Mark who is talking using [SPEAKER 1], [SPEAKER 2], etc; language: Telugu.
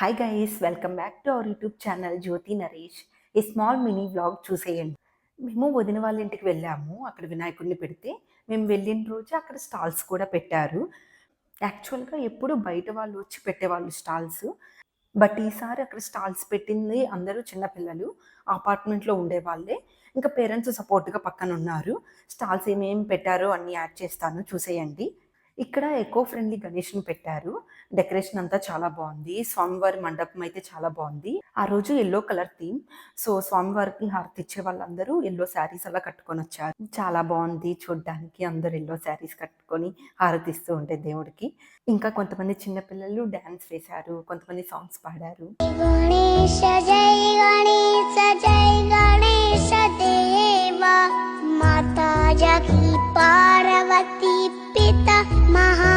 [SPEAKER 1] Hi guys, welcome back to our YouTube channel Jyothi Naresh. ఈ స్మాల్ మినీ వ్లాగ్ చూసేయండి. మేము వదిన వాళ్ళ ఇంటికి వెళ్ళాము. అక్కడ వినాయకుడిని పెడితే మేము వెళ్ళిన రోజు అక్కడ స్టాల్స్ కూడా పెట్టారు. యాక్చువల్గా ఎప్పుడు బయట వాళ్ళు వచ్చి పెట్టేవాళ్ళు స్టాల్స్. బట్ ఈసారి అక్కడ స్టాల్స్ పెట్టింది అందరూ చిన్నపిల్లలు, అపార్ట్మెంట్లో ఉండేవాళ్ళే. ఇంకా పేరెంట్స్ సపోర్ట్గా పక్కన ఉన్నారు. స్టాల్స్ ఏమేమి పెట్టారో అన్నీ యాడ్ చేస్తాను, చూసేయండి. ఇక్కడ ఎకో ఫ్రెండ్లీ గణేష్ని పెట్టారు. డెకరేషన్ అంతా చాలా బాగుంది. స్వామివారి మండపం అయితే చాలా బాగుంది. ఆ రోజు ఎల్లో కలర్ థీమ్. సో స్వామివారికి హారతి ఇచ్చే వాళ్ళందరూ ఎల్లో శారీస్ అలా కట్టుకొని వచ్చారు. చాలా బాగుంది చూడ్డానికి. అందరూ ఎల్లో శారీస్ కట్టుకొని హారతిస్తూ ఉంటే దేవుడికి. ఇంకా కొంతమంది చిన్నపిల్లలు డ్యాన్స్ వేశారు, కొంతమంది సాంగ్స్ పాడారు.
[SPEAKER 2] గణేశ జై గణేశ జై గణేశ దేవా మాతా జగీ పార్వతీ పిత మహా